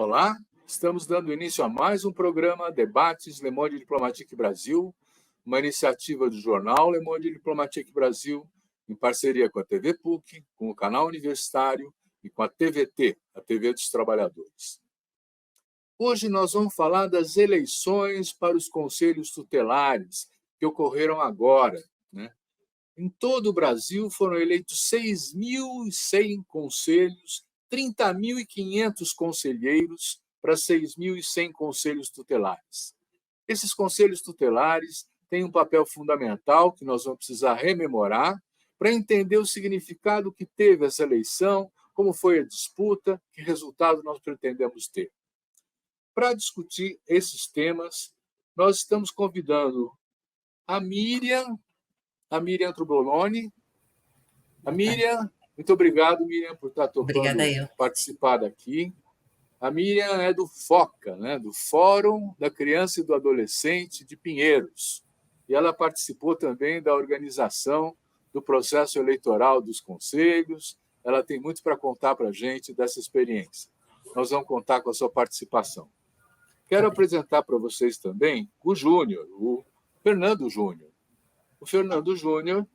Olá, estamos dando início a mais um programa Debates Le Monde Diplomatique Brasil, uma iniciativa do jornal Le Monde Diplomatique Brasil, em parceria com a TV PUC, com o canal universitário e com a TVT, a TV dos Trabalhadores. Hoje nós vamos falar das eleições para os conselhos tutelares que ocorreram agora, né? Em todo o Brasil foram eleitos 6.100 conselhos, 30.500 conselheiros para 6.100 conselhos tutelares. Esses conselhos tutelares têm um papel fundamental que nós vamos precisar rememorar para entender o significado que teve essa eleição, como foi a disputa, que resultado nós pretendemos ter. Para discutir esses temas, nós estamos convidando a Miriam Truboloni. A Miriam, muito obrigado, Miriam, por estar topando participar daqui. A Miriam é do FOCA, né, do Fórum da Criança e do Adolescente de Pinheiros. E ela participou também da organização do processo eleitoral dos conselhos. Ela tem muito para contar para a gente dessa experiência. Nós vamos contar com a sua participação. Quero apresentar para vocês também o Júnior, o Fernando Júnior. O Fernando Júnior,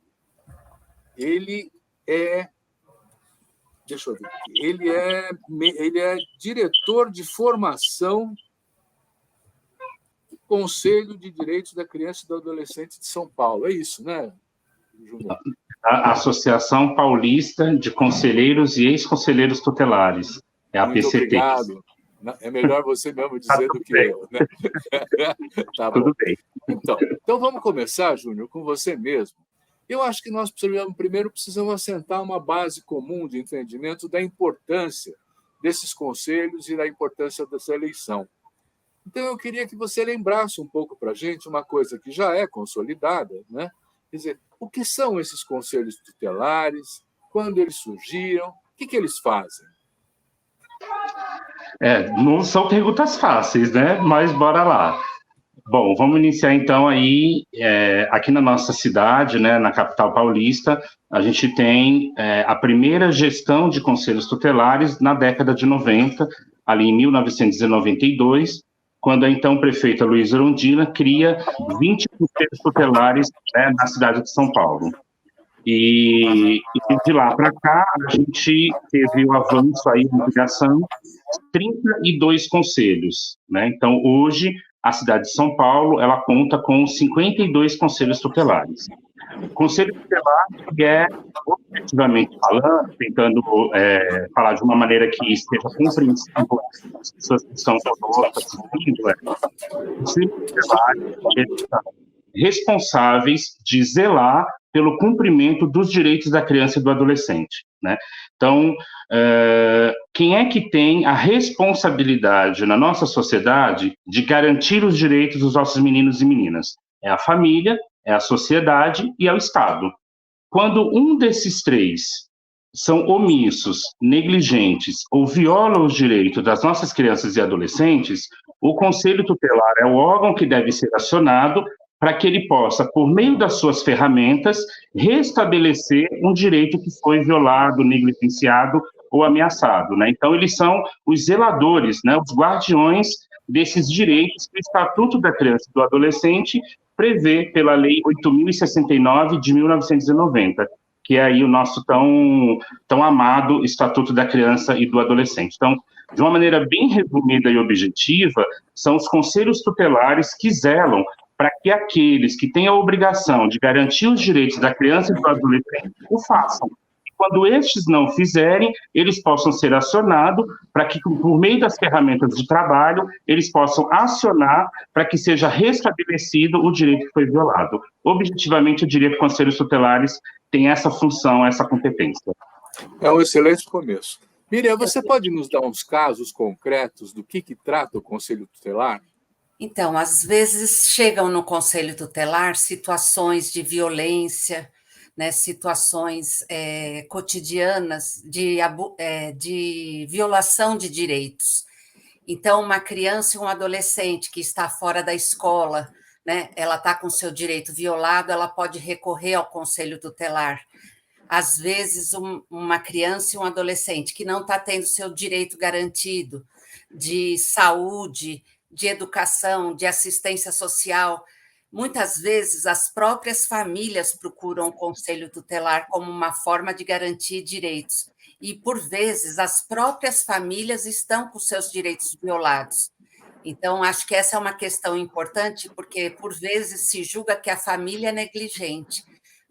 ele é diretor de formação do Conselho de Direitos da Criança e do Adolescente de São Paulo. É isso, né, Júnior? A Associação Paulista de Conselheiros e Ex-Conselheiros Tutelares. É a Muito PCT. Obrigado. É melhor você mesmo dizer do que eu, né? Tá bom. Tudo bem. Então vamos começar, Júnior, com você mesmo. Eu acho que nós primeiro precisamos assentar uma base comum de entendimento da importância desses conselhos e da importância dessa eleição. Então, eu queria que você lembrasse um pouco para a gente uma coisa que já é consolidada, né? Quer dizer, o que são esses conselhos tutelares, quando eles surgiram, o que eles fazem? Não são perguntas fáceis, né? Mas bora lá. Bom, vamos iniciar então aí, aqui na nossa cidade, né, na capital paulista, a gente tem a primeira gestão de conselhos tutelares na década de 90, ali em 1992, quando a então prefeita Luísa Erundina cria 20 conselhos tutelares, né, na cidade de São Paulo. E de lá para cá, a gente teve o avanço aí de criação, 32 conselhos, né? Então, hoje, a cidade de São Paulo, ela conta com 52 conselhos tutelares. O conselho tutelar é, objetivamente falando, tentando falar de uma maneira que esteja compreensível as pessoas que estão conosco assistindo, o conselho tutelar responsáveis de zelar pelo cumprimento dos direitos da criança e do adolescente, né? Então, quem é que tem a responsabilidade na nossa sociedade de garantir os direitos dos nossos meninos e meninas? É a família, é a sociedade e é o Estado. Quando um desses três são omissos, negligentes ou violam os direitos das nossas crianças e adolescentes, o Conselho Tutelar é o órgão que deve ser acionado para que ele possa, por meio das suas ferramentas, restabelecer um direito que foi violado, negligenciado ou ameaçado, né? Então, eles são os zeladores, né, os guardiões desses direitos que o Estatuto da Criança e do Adolescente prevê pela Lei 8.069 de 1990, que é aí o nosso tão amado Estatuto da Criança e do Adolescente. Então, de uma maneira bem resumida e objetiva, são os conselhos tutelares que zelam para que aqueles que têm a obrigação de garantir os direitos da criança e do adolescente o façam. E quando estes não fizerem, eles possam ser acionados para que, por meio das ferramentas de trabalho, eles possam acionar para que seja restabelecido o direito que foi violado. Objetivamente, eu diria que conselhos tutelares têm essa função, essa competência. É um excelente começo. Miriam, você pode nos dar uns casos concretos do que trata o Conselho Tutelar? Então, às vezes chegam no Conselho Tutelar situações de violência, né, situações cotidianas de violação de direitos. Então, uma criança e um adolescente que está fora da escola, né, ela está com seu direito violado, ela pode recorrer ao Conselho Tutelar. Às vezes, uma criança e um adolescente que não está tendo seu direito garantido, de saúde, de educação, de assistência social. Muitas vezes, as próprias famílias procuram o conselho tutelar como uma forma de garantir direitos. E, por vezes, as próprias famílias estão com seus direitos violados. Então, acho que essa é uma questão importante, porque, por vezes, se julga que a família é negligente,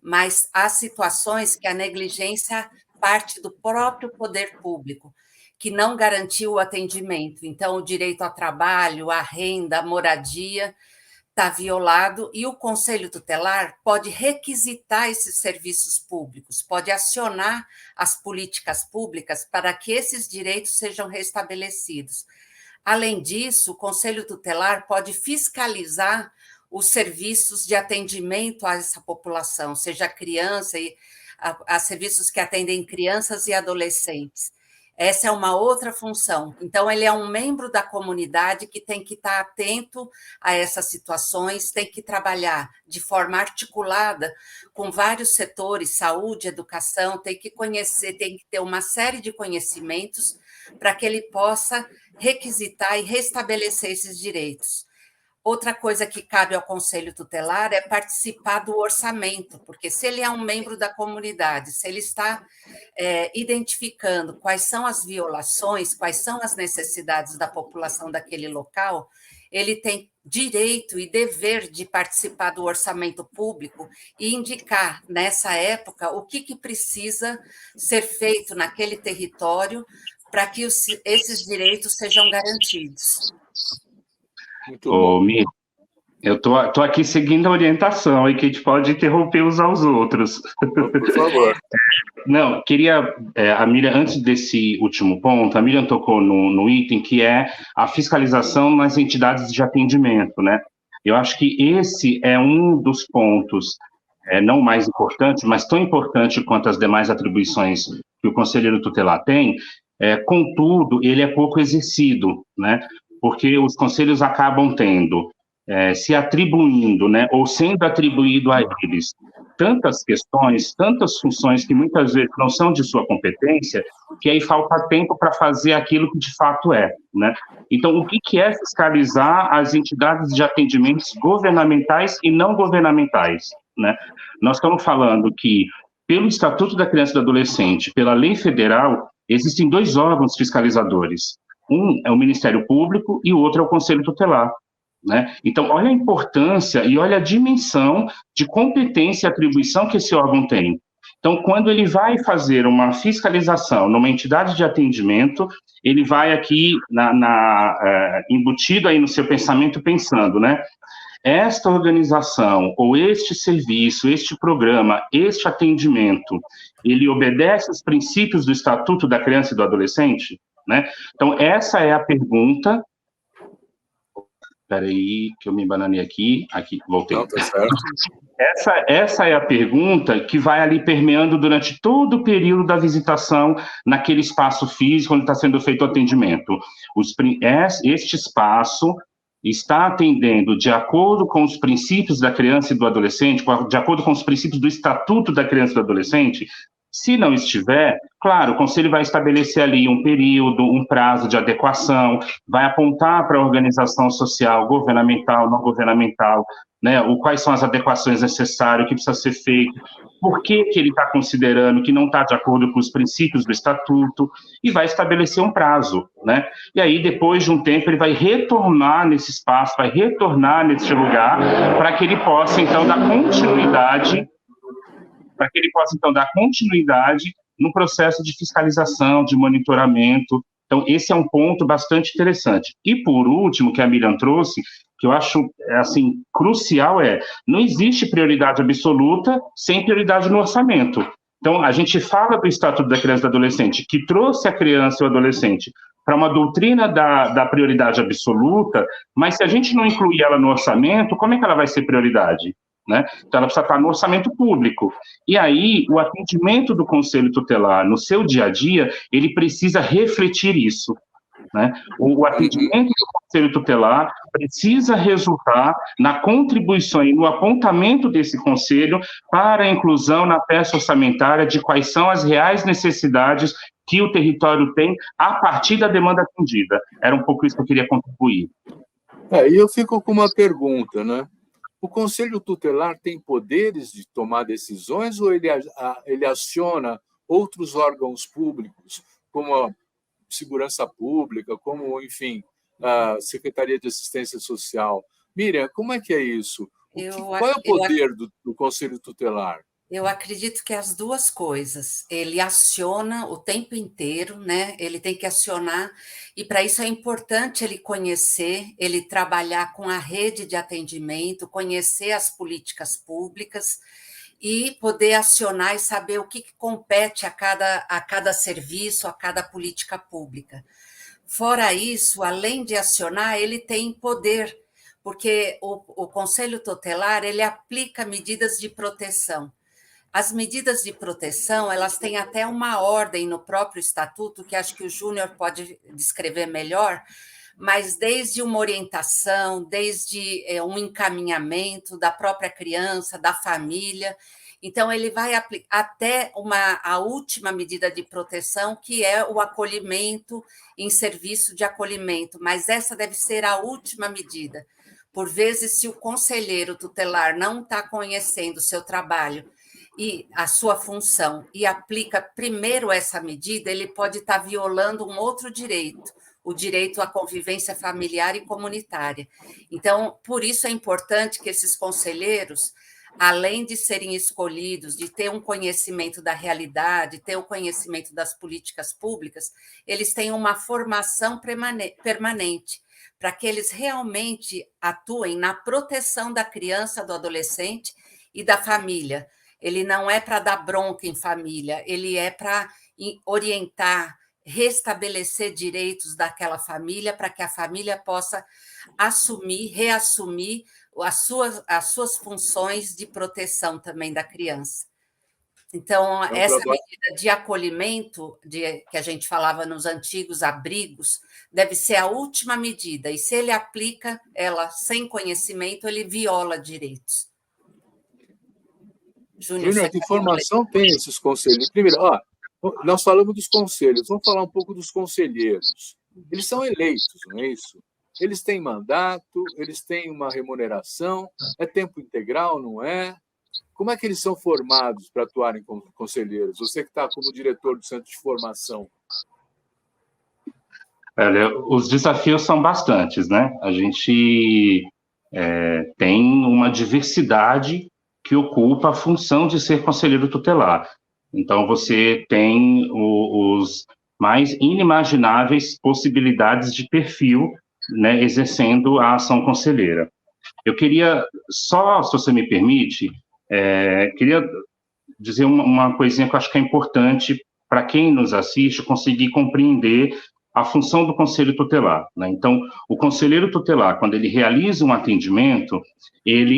mas há situações que a negligência parte do próprio poder público, que não garantiu o atendimento. Então, o direito ao trabalho, à renda, à moradia está violado, e o Conselho Tutelar pode requisitar esses serviços públicos, pode acionar as políticas públicas para que esses direitos sejam restabelecidos. Além disso, o Conselho Tutelar pode fiscalizar os serviços de atendimento a essa população, seja criança, a serviços que atendem crianças e adolescentes. Essa é uma outra função. Então, ele é um membro da comunidade que tem que estar atento a essas situações, tem que trabalhar de forma articulada com vários setores, saúde, educação, tem que conhecer, tem que ter uma série de conhecimentos para que ele possa requisitar e restabelecer esses direitos. Outra coisa que cabe ao Conselho Tutelar é participar do orçamento, porque se ele é um membro da comunidade, se ele está identificando quais são as violações, quais são as necessidades da população daquele local, ele tem direito e dever de participar do orçamento público e indicar, nessa época, o que precisa ser feito naquele território para que esses direitos sejam garantidos. Muito bom. Miriam, eu tô aqui seguindo a orientação e que a gente pode interromper uns aos outros. Por favor. Não, queria, a Miriam, antes desse último ponto, a Miriam tocou no item que é a fiscalização nas entidades de atendimento, né? Eu acho que esse é um dos pontos, não mais importante, mas tão importante quanto as demais atribuições que o conselheiro tutelar tem, contudo, ele é pouco exercido, né? Porque os conselhos acabam tendo, se atribuindo, né, ou sendo atribuído a eles, tantas questões, tantas funções que muitas vezes não são de sua competência, que aí falta tempo para fazer aquilo que de fato é, né? Então, o que é fiscalizar as entidades de atendimentos governamentais e não governamentais, né? Nós estamos falando que, pelo Estatuto da Criança e do Adolescente, pela lei federal, existem 2 órgãos fiscalizadores. Um é o Ministério Público e o outro é o Conselho Tutelar, né? Então, olha a importância e olha a dimensão de competência e atribuição que esse órgão tem. Então, quando ele vai fazer uma fiscalização numa entidade de atendimento, ele vai aqui, embutido aí no seu pensamento, pensando, né? Esta organização, ou este serviço, este programa, este atendimento, ele obedece aos princípios do Estatuto da Criança e do Adolescente? Né? Então, essa é a pergunta. Espera aí, que eu me bananei aqui. Aqui, voltei. Não, tá certo. Essa é a pergunta que vai ali permeando durante todo o período da visitação naquele espaço físico onde está sendo feito o atendimento. Este espaço está atendendo de acordo com os princípios da criança e do adolescente, de acordo com os princípios do Estatuto da Criança e do Adolescente? Se não estiver, claro, o Conselho vai estabelecer ali um período, um prazo de adequação, vai apontar para a organização social, governamental, não governamental, né, quais são as adequações necessárias, o que precisa ser feito, por que ele está considerando que não está de acordo com os princípios do Estatuto, e vai estabelecer um prazo, né? E aí, depois de um tempo, ele vai retornar nesse espaço, vai retornar nesse lugar, para que ele possa, então, dar continuidade no processo de fiscalização, de monitoramento. Então, esse é um ponto bastante interessante. E, por último, que a Miriam trouxe, que eu acho, assim, crucial não existe prioridade absoluta sem prioridade no orçamento. Então, a gente fala do Estatuto da Criança e do Adolescente, que trouxe a criança e o adolescente para uma doutrina da prioridade absoluta, mas se a gente não incluir ela no orçamento, como é que ela vai ser prioridade? Né? Então, ela precisa estar no orçamento público. E aí, o atendimento do Conselho Tutelar no seu dia a dia, ele precisa refletir isso. Né? O atendimento do Conselho Tutelar precisa resultar na contribuição e no apontamento desse Conselho para a inclusão na peça orçamentária de quais são as reais necessidades que o território tem a partir da demanda atendida. Era um pouco isso que eu queria contribuir. E eu fico com uma pergunta, né? O Conselho Tutelar tem poderes de tomar decisões ou ele aciona outros órgãos públicos, como a Segurança Pública, como, enfim, a Secretaria de Assistência Social? Miriam, como é que é isso? Qual é o poder do Conselho Tutelar? Eu acredito que as duas coisas. Ele aciona o tempo inteiro, né? Ele tem que acionar, e para isso é importante ele conhecer, ele trabalhar com a rede de atendimento, conhecer as políticas públicas e poder acionar e saber o que compete a cada serviço, a cada política pública. Fora isso, além de acionar, ele tem poder, porque o Conselho Tutelar, ele aplica medidas de proteção. As medidas de proteção, elas têm até uma ordem no próprio estatuto, que acho que o Júnior pode descrever melhor, mas desde uma orientação, desde um encaminhamento da própria criança, da família. Então, ele vai aplicar até a última medida de proteção, que é o acolhimento em serviço de acolhimento, mas essa deve ser a última medida. Por vezes, se o conselheiro tutelar não está conhecendo o seu trabalho e a sua função, e aplica primeiro essa medida, ele pode estar violando um outro direito, o direito à convivência familiar e comunitária. Então, por isso é importante que esses conselheiros, além de serem escolhidos, de ter um conhecimento da realidade, ter o conhecimento das políticas públicas, eles tenham uma formação permanente, para que eles realmente atuem na proteção da criança, do adolescente e da família. Ele não é para dar bronca em família, ele é para orientar, restabelecer direitos daquela família, para que a família possa reassumir as suas funções de proteção também da criança. Então, essa medida de acolhimento, que a gente falava nos antigos abrigos, deve ser a última medida, e se ele aplica ela sem conhecimento, ele viola direitos. Júnior, que informação tem esses conselhos? Primeiro, nós falamos dos conselhos, vamos falar um pouco dos conselheiros. Eles são eleitos, não é isso? Eles têm mandato, eles têm uma remuneração, é tempo integral, não é? Como é que eles são formados para atuarem como conselheiros? Você que está como diretor do Centro de Formação. Os desafios são bastantes, né? A gente tem uma diversidade que ocupa a função de ser conselheiro tutelar. Então, você tem os mais inimagináveis possibilidades de perfil, né, exercendo a ação conselheira. Eu queria só, se você me permite, queria dizer uma coisinha que eu acho que é importante para quem nos assiste conseguir compreender a função do conselho tutelar, né? Então, o conselheiro tutelar, quando ele realiza um atendimento,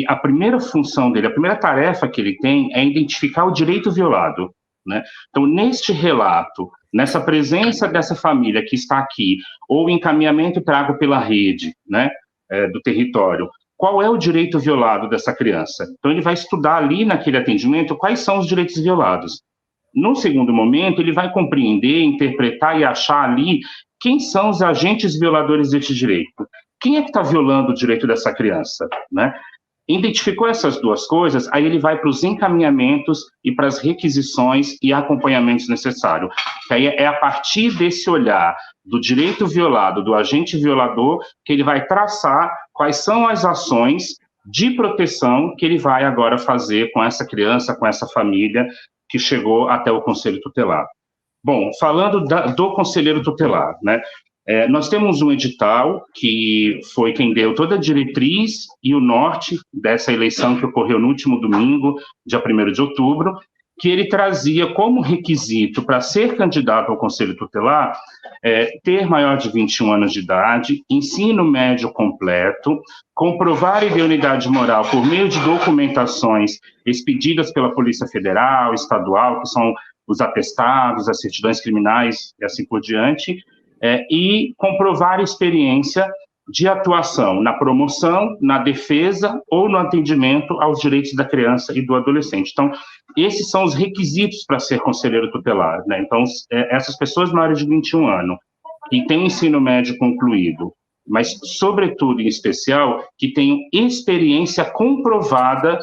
a primeira função dele, a primeira tarefa que ele tem é identificar o direito violado, né? Então, neste relato, nessa presença dessa família que está aqui, ou encaminhamento trago pela rede, né, do território, qual é o direito violado dessa criança? Então, ele vai estudar ali naquele atendimento quais são os direitos violados. No segundo momento, ele vai compreender, interpretar e achar ali quem são os agentes violadores deste direito. Quem é que está violando o direito dessa criança, né? Identificou essas duas coisas, aí ele vai para os encaminhamentos e para as requisições e acompanhamentos necessários. Que aí é a partir desse olhar do direito violado, do agente violador, que ele vai traçar quais são as ações de proteção que ele vai agora fazer com essa criança, com essa família que chegou até o Conselho Tutelar. Bom, falando do Conselheiro Tutelar, né? Nós temos um edital que foi quem deu toda a diretriz e o norte dessa eleição que ocorreu no último domingo, dia 1º de outubro, que ele trazia como requisito para ser candidato ao Conselho Tutelar ter maior de 21 anos de idade, ensino médio completo, comprovar a idoneidade moral por meio de documentações expedidas pela Polícia Federal, Estadual, que são os atestados, as certidões criminais e assim por diante, e comprovar a experiência de atuação na promoção, na defesa ou no atendimento aos direitos da criança e do adolescente. Então, esses são os requisitos para ser conselheiro tutelar, né? Então, essas pessoas maiores de 21 anos, que têm ensino médio concluído, mas, sobretudo, em especial, que tenham experiência comprovada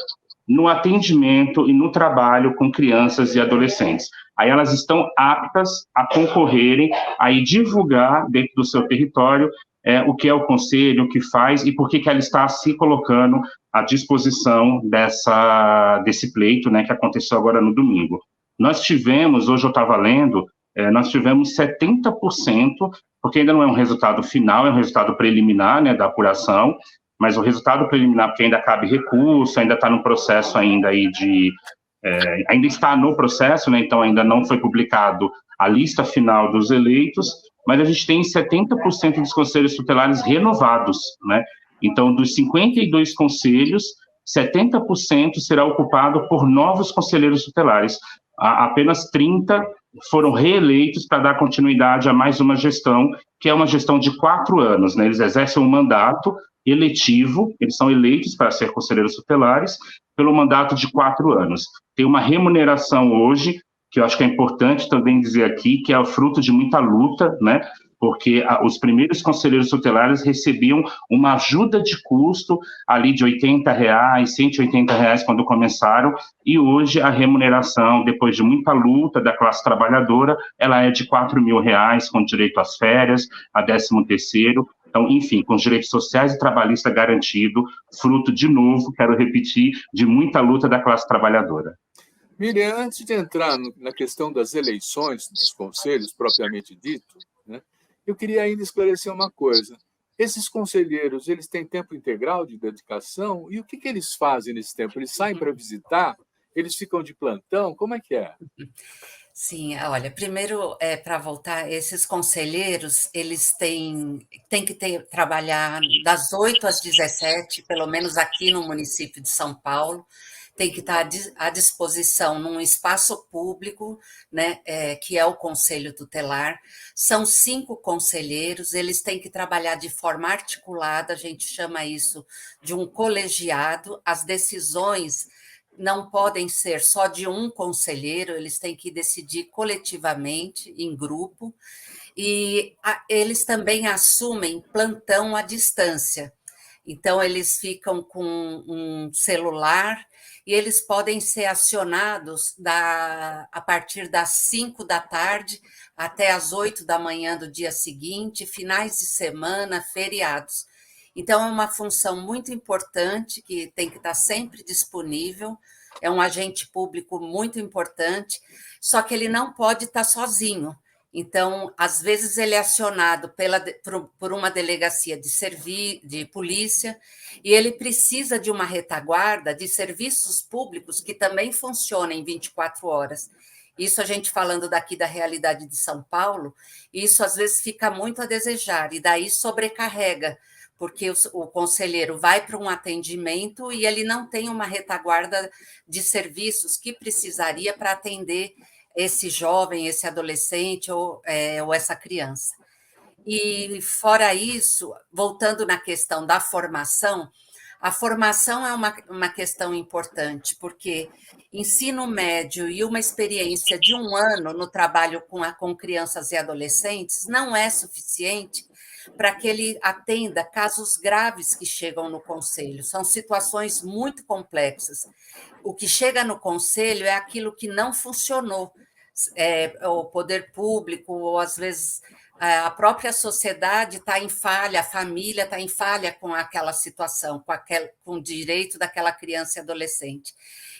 no atendimento e no trabalho com crianças e adolescentes. Aí elas estão aptas a concorrerem, a divulgar dentro do seu território o que é o conselho, o que faz e por que ela está se colocando à disposição desse pleito, né, que aconteceu agora no domingo. Nós tivemos, hoje eu estava lendo, nós tivemos 70%, porque ainda não é um resultado final, é um resultado preliminar, né, da apuração, mas o resultado preliminar, porque ainda cabe recurso, ainda está no processo ainda aí ainda está no processo, né, então ainda não foi publicado a lista final dos eleitos, mas a gente tem 70% dos conselhos tutelares renovados, né? Então, dos 52 conselhos, 70% será ocupado por novos conselheiros tutelares. Apenas 30 foram reeleitos para dar continuidade a mais uma gestão, que é uma gestão de 4 anos, né? Eles exercem um mandato eletivo, eles são eleitos para ser conselheiros tutelares pelo mandato de 4 anos. Tem uma remuneração hoje, que eu acho que é importante também dizer aqui, que é o fruto de muita luta, né? Porque os primeiros conselheiros tutelares recebiam uma ajuda de custo ali de R$80, R$180 quando começaram, e hoje a remuneração, depois de muita luta da classe trabalhadora, ela é de R$4.000, com direito às férias, a 13º, então, enfim, com os direitos sociais e trabalhistas garantido, fruto, de novo, quero repetir, de muita luta da classe trabalhadora. Miriam, antes de entrar na questão das eleições dos conselhos, propriamente dito, né, eu queria ainda esclarecer uma coisa. Esses conselheiros, eles têm tempo integral de dedicação? E o que eles fazem nesse tempo? Eles saem para visitar? Eles ficam de plantão? Como é que é? Sim, olha, primeiro, para voltar, esses conselheiros, eles têm que trabalhar das 8 às 17, pelo menos aqui no município de São Paulo, tem que estar à disposição num espaço público, né, que é o Conselho Tutelar. São 5 conselheiros, eles têm que trabalhar de forma articulada, a gente chama isso de um colegiado, as decisões não podem ser só de um conselheiro, eles têm que decidir coletivamente, em grupo, e eles também assumem plantão à distância. Então, eles ficam com um celular e eles podem ser acionados a partir das 5 da tarde até as 8 da manhã do dia seguinte, finais de semana, feriados. Então, é uma função muito importante que tem que estar sempre disponível, é um agente público muito importante, só que ele não pode estar sozinho. Então, às vezes, ele é acionado por uma delegacia de polícia e ele precisa de uma retaguarda de serviços públicos que também funcionem 24 horas. Isso a gente falando daqui da realidade de São Paulo, isso às vezes fica muito a desejar e daí sobrecarrega, porque o conselheiro vai para um atendimento e ele não tem uma retaguarda de serviços que precisaria para atender esse jovem, esse adolescente ou essa criança. E, fora isso, voltando na questão da formação, a formação é uma questão importante, porque ensino médio e uma experiência de 1 ano no trabalho com crianças e adolescentes não é suficiente para que ele atenda casos graves que chegam no conselho. São situações muito complexas. O que chega no conselho é aquilo que não funcionou. O poder público, ou às vezes a própria sociedade está em falha, a família está em falha com aquela situação, com o direito daquela criança e adolescente.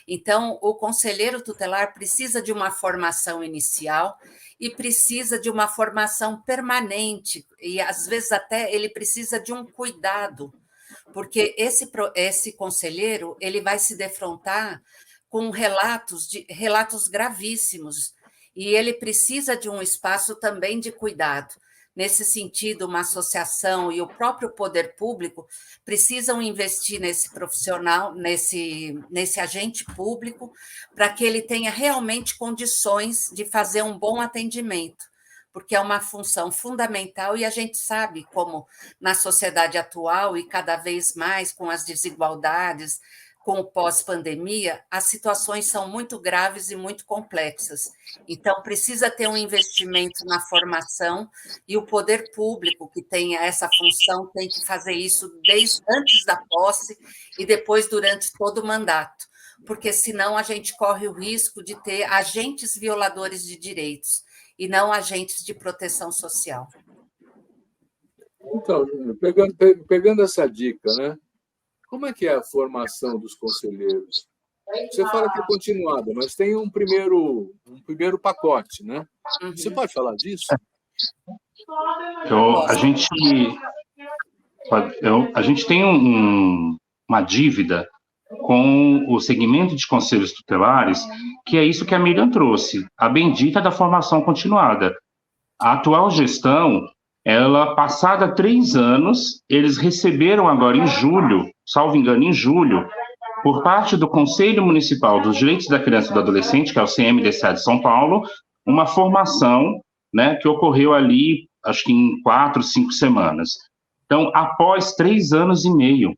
Então, o conselheiro tutelar precisa de uma formação inicial e precisa de uma formação permanente, e às vezes até ele precisa de um cuidado, porque esse conselheiro ele vai se defrontar com relatos gravíssimos, e ele precisa de um espaço também de cuidado. Nesse sentido, uma associação e o próprio poder público precisam investir nesse profissional, nesse agente público, para que ele tenha realmente condições de fazer um bom atendimento, porque é uma função fundamental e a gente sabe como na sociedade atual e cada vez mais com as desigualdades, com o pós-pandemia, as situações são muito graves e muito complexas. Então, precisa ter um investimento na formação e o poder público, que tem essa função, tem que fazer isso desde antes da posse e depois durante todo o mandato, porque senão a gente corre o risco de ter agentes violadores de direitos e não agentes de proteção social. Então, pegando essa dica, né? Como é que é a formação dos conselheiros? Você fala que é continuada, mas tem um primeiro pacote, né? Você pode falar disso? Então, a gente tem uma dívida com o segmento de conselhos tutelares, que é isso que a Miriam trouxe, a bendita da formação continuada. A atual gestão, ela, passada 3 anos, eles receberam agora em julho, salvo engano, em julho, por parte do Conselho Municipal dos Direitos da Criança e do Adolescente, que é o CMDCA de São Paulo, uma formação, né, que ocorreu ali, acho que em 4, 5 semanas. Então, após 3 anos e meio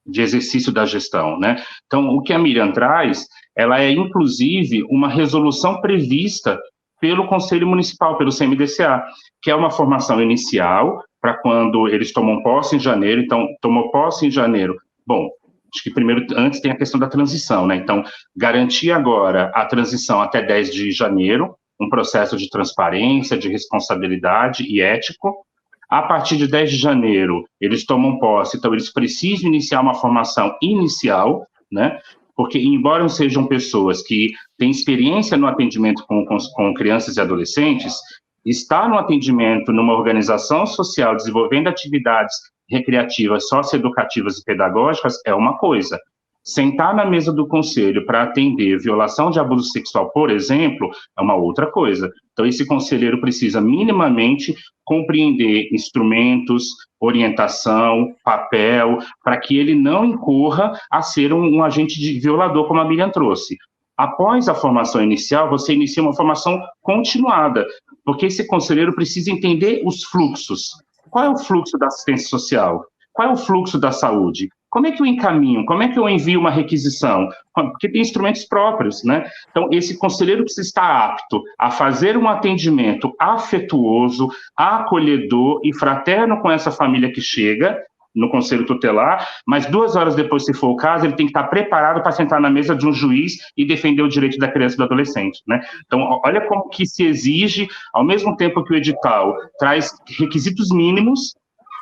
de exercício da gestão, né? Então, o que a Miriam traz, ela é, inclusive, uma resolução prevista pelo Conselho Municipal, pelo CMDCA, que é uma formação inicial para quando eles tomam posse em janeiro. Então, tomou posse em janeiro. Bom, acho que primeiro, antes tem a questão da transição, né? Então, garantir agora a transição até 10 de janeiro, um processo de transparência, de responsabilidade e ético. A partir de 10 de janeiro, eles tomam posse, então eles precisam iniciar uma formação inicial, né? Porque, embora sejam pessoas que têm experiência no atendimento com crianças e adolescentes, estar no atendimento numa organização social desenvolvendo atividades recreativas, socioeducativas e pedagógicas é uma coisa. Sentar na mesa do conselho para atender violação de abuso sexual, por exemplo, é uma outra coisa. Então, esse conselheiro precisa minimamente compreender instrumentos, orientação, papel, para que ele não incorra a ser um agente violador, como a Miriam trouxe. Após a formação inicial, você inicia uma formação continuada, porque esse conselheiro precisa entender os fluxos. Qual é o fluxo da assistência social? Qual é o fluxo da saúde? Como é que eu encaminho? Como é que eu envio uma requisição? Porque tem instrumentos próprios, né? Então, esse conselheiro precisa estar apto a fazer um atendimento afetuoso, acolhedor e fraterno com essa família que chega no conselho tutelar, mas 2 horas depois, se for o caso, ele tem que estar preparado para sentar na mesa de um juiz e defender o direito da criança e do adolescente, né? Então, olha como que se exige, ao mesmo tempo que o edital traz requisitos mínimos,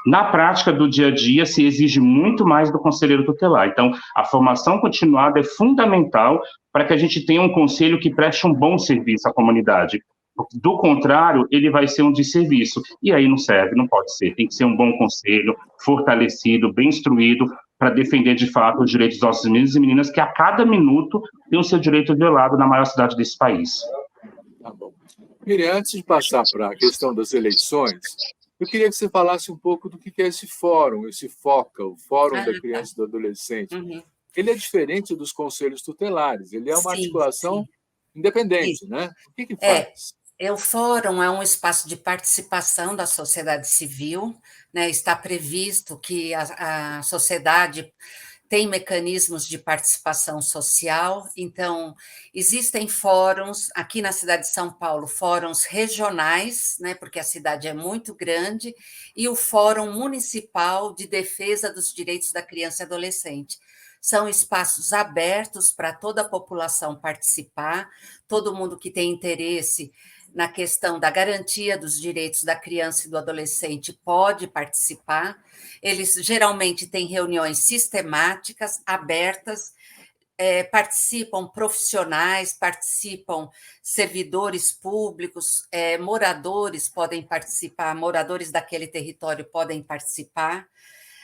na prática do dia a dia, se exige muito mais do conselheiro tutelar. Então, a formação continuada é fundamental para que a gente tenha um conselho que preste um bom serviço à comunidade. Do contrário, ele vai ser um desserviço. E aí não serve, não pode ser. Tem que ser um bom conselho, fortalecido, bem instruído, para defender, de fato, os direitos dos nossos meninos e meninas, que a cada minuto têm o seu direito violado na maior cidade desse país. Tá bom. Miriam, antes de passar para a questão das eleições, eu queria que você falasse um pouco do que é esse fórum, esse FOCA, o Fórum da Criança e do Adolescente. Ele é diferente dos conselhos tutelares, ele é uma articulação independente, né? O que faz? O fórum é um espaço de participação da sociedade civil, né? Está previsto que a sociedade tem mecanismos de participação social, então existem fóruns, aqui na cidade de São Paulo, fóruns regionais, né, porque a cidade é muito grande, e o Fórum Municipal de Defesa dos Direitos da Criança e Adolescente. São espaços abertos para toda a população participar, todo mundo que tem interesse na questão da garantia dos direitos da criança e do adolescente pode participar. Eles geralmente têm reuniões sistemáticas, abertas, participam profissionais, participam servidores públicos, moradores podem participar, moradores daquele território podem participar,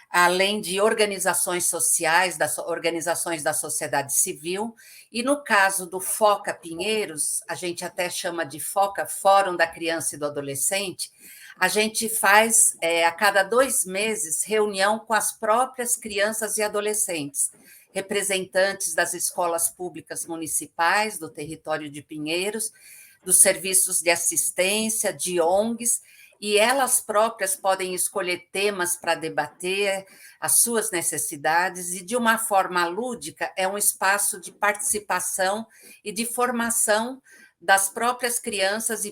além de organizações sociais, organizações da sociedade civil, e no caso do FOCA Pinheiros, a gente até chama de FOCA, Fórum da Criança e do Adolescente, a gente faz, a cada 2 meses, reunião com as próprias crianças e adolescentes, representantes das escolas públicas municipais do território de Pinheiros, dos serviços de assistência, de ONGs, e elas próprias podem escolher temas para debater as suas necessidades, e de uma forma lúdica é um espaço de participação e de formação das próprias crianças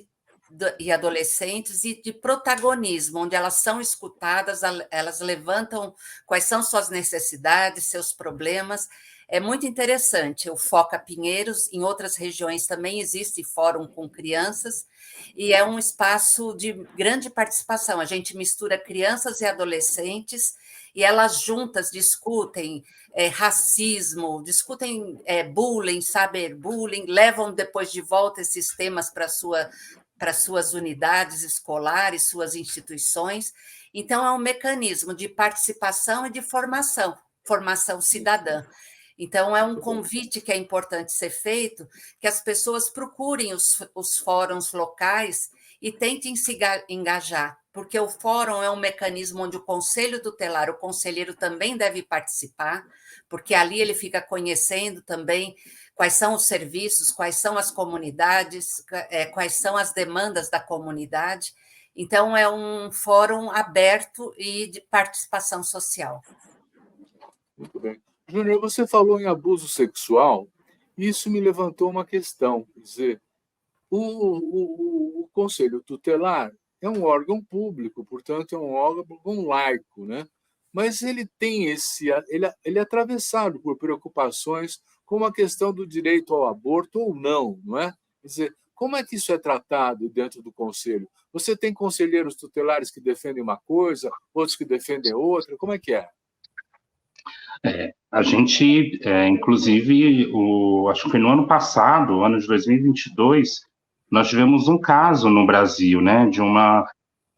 e adolescentes e de protagonismo, onde elas são escutadas, elas levantam quais são suas necessidades, seus problemas. É muito interessante. O Foca Pinheiros, em outras regiões também existe fórum com crianças, e é um espaço de grande participação. A gente mistura crianças e adolescentes, e elas juntas discutem racismo, discutem bullying, cyberbullying, levam depois de volta esses temas para suas unidades escolares, suas instituições. Então, é um mecanismo de participação e de formação cidadã. Então, é um convite que é importante ser feito, que as pessoas procurem os fóruns locais e tentem se engajar, porque o fórum é um mecanismo onde o conselho tutelar, o conselheiro também deve participar, porque ali ele fica conhecendo também quais são os serviços, quais são as comunidades, quais são as demandas da comunidade. Então, é um fórum aberto e de participação social. Muito bem. Júnior, você falou em abuso sexual, e isso me levantou uma questão. Quer dizer, o Conselho Tutelar é um órgão público, portanto, é um órgão laico, né? Mas ele tem ele é atravessado por preocupações como a questão do direito ao aborto ou não, não é? Quer dizer, como é que isso é tratado dentro do Conselho? Você tem conselheiros tutelares que defendem uma coisa, outros que defendem outra, como é que é? A gente, inclusive, acho que foi no ano passado, ano de 2022, nós tivemos um caso no Brasil, né, de uma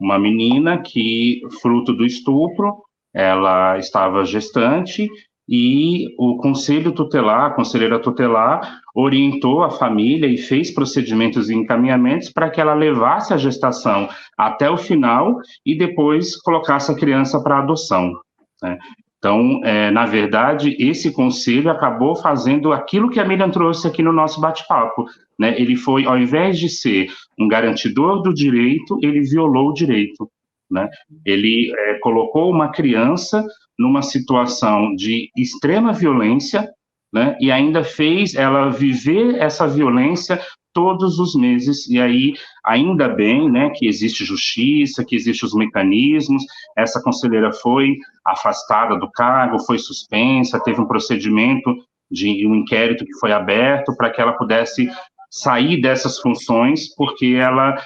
menina que, fruto do estupro, ela estava gestante e o conselho tutelar, a conselheira tutelar, orientou a família e fez procedimentos e encaminhamentos para que ela levasse a gestação até o final e depois colocasse a criança para adoção, né? Então, na verdade, esse conselho acabou fazendo aquilo que a Miriam trouxe aqui no nosso bate-papo, né? Ele foi, ao invés de ser um garantidor do direito, ele violou o direito, né? Ele colocou uma criança numa situação de extrema violência, né? E ainda fez ela viver essa violência todos os meses, e aí, ainda bem, né, que existe justiça, que existem os mecanismos, essa conselheira foi afastada do cargo, foi suspensa, teve um procedimento de um inquérito que foi aberto para que ela pudesse sair dessas funções, porque ela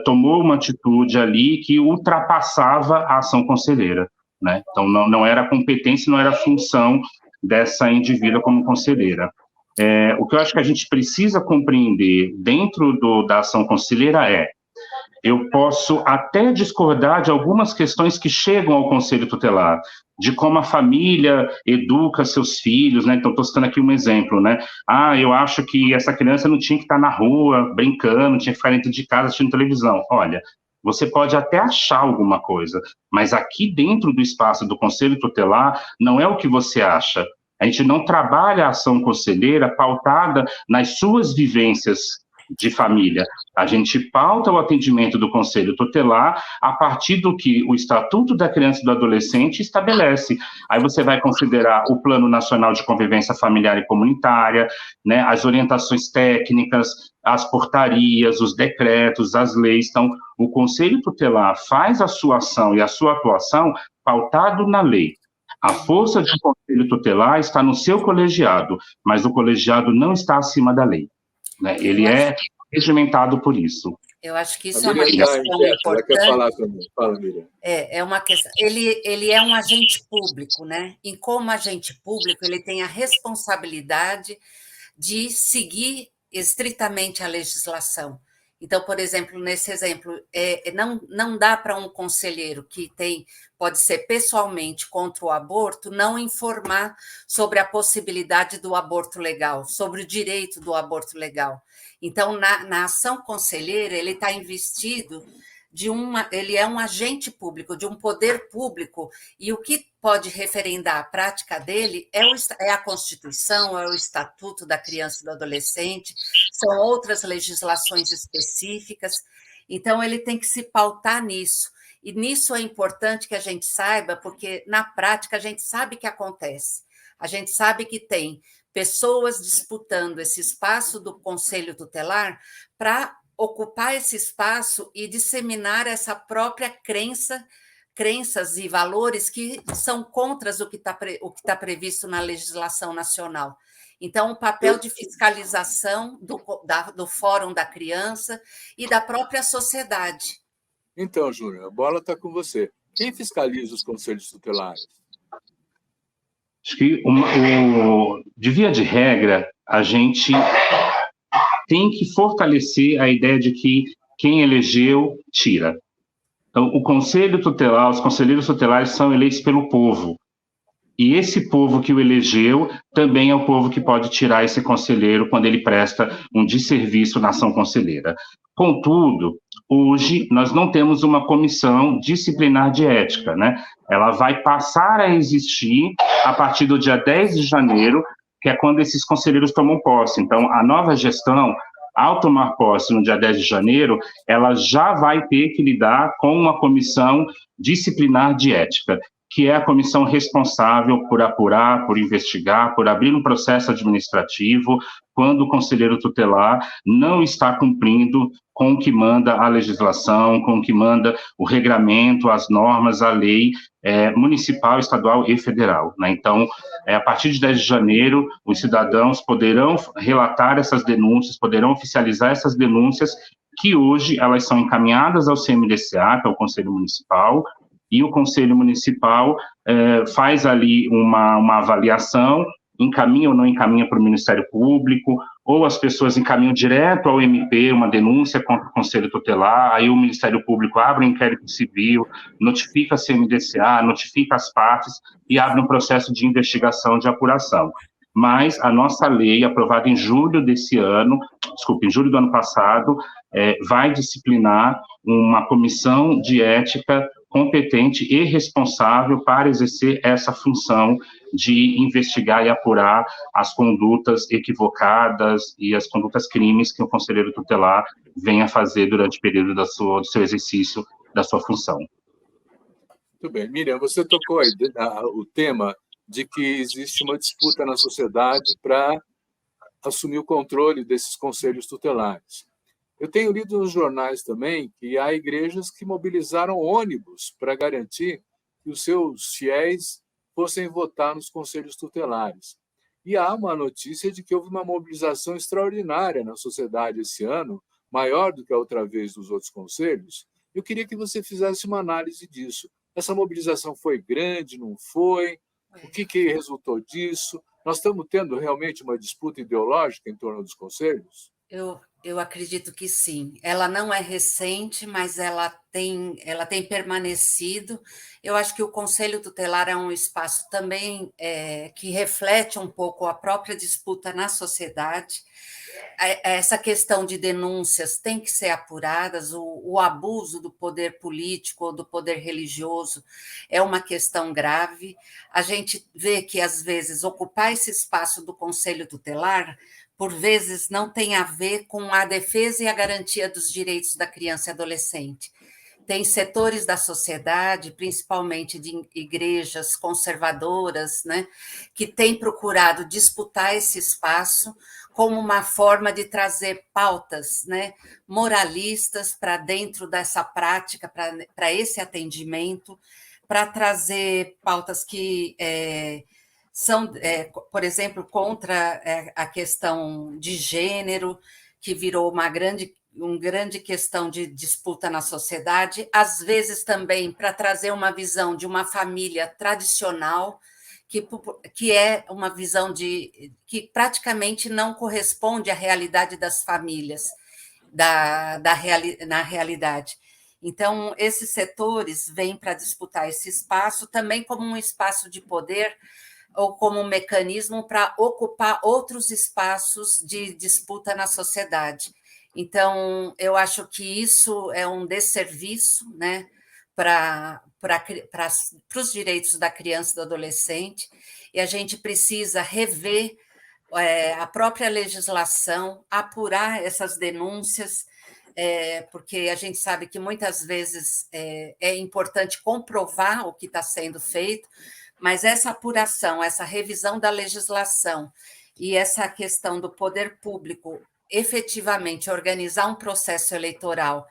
tomou uma atitude ali que ultrapassava a ação conselheira, né? Então, não era competência, não era função dessa indivídua como conselheira. O que eu acho que a gente precisa compreender dentro da ação conselheira eu posso até discordar de algumas questões que chegam ao conselho tutelar, de como a família educa seus filhos, né? Então, estou citando aqui um exemplo, né? Eu acho que essa criança não tinha que estar na rua brincando, tinha que ficar dentro de casa assistindo televisão. Olha, você pode até achar alguma coisa, mas aqui dentro do espaço do conselho tutelar não é o que você acha. A gente não trabalha a ação conselheira pautada nas suas vivências de família. A gente pauta o atendimento do Conselho Tutelar a partir do que o Estatuto da Criança e do Adolescente estabelece. Aí você vai considerar o Plano Nacional de Convivência Familiar e Comunitária, né, as orientações técnicas, as portarias, os decretos, as leis. Então, o Conselho Tutelar faz a sua ação e a sua atuação pautado na lei. A força de um conselho tutelar está no seu colegiado, mas o colegiado não está acima da lei, né? Ele é regimentado por isso. Eu acho que isso é uma questão importante. Quer falar também? Fala, Miriam. É uma questão. Ele é um agente público, né? E como agente público, ele tem a responsabilidade de seguir estritamente a legislação. Então, por exemplo, nesse exemplo, não dá para um conselheiro que pode ser pessoalmente contra o aborto, não informar sobre a possibilidade do aborto legal, sobre o direito do aborto legal. Então, na ação conselheira, ele está investido ele é um agente público, de um poder público, e o que pode referendar a prática dele é a Constituição, é o Estatuto da Criança e do Adolescente, são outras legislações específicas. Então, ele tem que se pautar nisso. E nisso é importante que a gente saiba, porque na prática a gente sabe que acontece. A gente sabe que tem pessoas disputando esse espaço do Conselho Tutelar para ocupar esse espaço e disseminar essa própria crenças e valores que são contra o que está previsto na legislação nacional. Então, o papel de fiscalização do Fórum da Criança e da própria sociedade. Então, Júnior, a bola está com você. Quem fiscaliza os conselhos tutelares? Acho que, de via de regra, a gente tem que fortalecer a ideia de que quem elegeu, tira. Então, o Conselho Tutelar, os conselheiros tutelares são eleitos pelo povo. E esse povo que o elegeu também é o povo que pode tirar esse conselheiro quando ele presta um desserviço na ação conselheira. Contudo, hoje nós não temos uma comissão disciplinar de ética, né? Ela vai passar a existir a partir do dia 10 de janeiro, que é quando esses conselheiros tomam posse. Então, a nova gestão, ao tomar posse no dia 10 de janeiro, ela já vai ter que lidar com uma comissão disciplinar de ética, que é a comissão responsável por apurar, por investigar, por abrir um processo administrativo quando o conselheiro tutelar não está cumprindo com o que manda a legislação, com o que manda o regramento, as normas, a lei municipal, estadual e federal, né? Então, a partir de 10 de janeiro, os cidadãos poderão relatar essas denúncias, poderão oficializar essas denúncias, que hoje elas são encaminhadas ao CMDCA, que é o Conselho Municipal, e o Conselho Municipal faz ali uma avaliação, encaminha ou não encaminha para o Ministério Público, ou as pessoas encaminham direto ao MP uma denúncia contra o Conselho Tutelar, aí o Ministério Público abre um inquérito civil, notifica a CMDCA, notifica as partes e abre um processo de investigação, de apuração. Mas a nossa lei, aprovada em julho em julho do ano passado, vai disciplinar uma comissão de ética competente e responsável para exercer essa função de investigar e apurar as condutas equivocadas e as condutas crimes que o conselheiro tutelar venha fazer durante o período do seu exercício da sua função. Muito bem. Miriam, você tocou aí o tema de que existe uma disputa na sociedade para assumir o controle desses conselhos tutelares. Eu tenho lido nos jornais também que há igrejas que mobilizaram ônibus para garantir que os seus fiéis fossem votar nos conselhos tutelares. E há uma notícia de que houve uma mobilização extraordinária na sociedade esse ano, maior do que a outra vez dos outros conselhos. Eu queria que você fizesse uma análise disso. Essa mobilização foi grande, não foi? O que resultou disso? Nós estamos tendo realmente uma disputa ideológica em torno dos conselhos? Eu acredito que sim. Ela não é recente, mas ela tem permanecido. Eu acho que o Conselho Tutelar é um espaço também que reflete um pouco a própria disputa na sociedade. Essa questão de denúncias tem que ser apuradas, o abuso do poder político ou do poder religioso é uma questão grave. A gente vê que, às vezes, ocupar esse espaço do Conselho Tutelar por vezes, não tem a ver com a defesa e a garantia dos direitos da criança e adolescente. Tem setores da sociedade, principalmente de igrejas conservadoras, né, que têm procurado disputar esse espaço como uma forma de trazer pautas, né, moralistas para dentro dessa prática, para esse atendimento, para trazer pautas que são, por exemplo, contra a questão de gênero, que virou uma grande questão de disputa na sociedade, às vezes também para trazer uma visão de uma família tradicional, que é uma visão que praticamente não corresponde à realidade das famílias, na realidade. Então, esses setores vêm para disputar esse espaço também como um espaço de poder, ou como um mecanismo para ocupar outros espaços de disputa na sociedade. Então, eu acho que isso é um desserviço, né, para os direitos da criança e do adolescente, e a gente precisa rever a própria legislação, apurar essas denúncias, porque a gente sabe que muitas vezes é importante comprovar o que está sendo feito, mas essa apuração, essa revisão da legislação e essa questão do poder público efetivamente organizar um processo eleitoral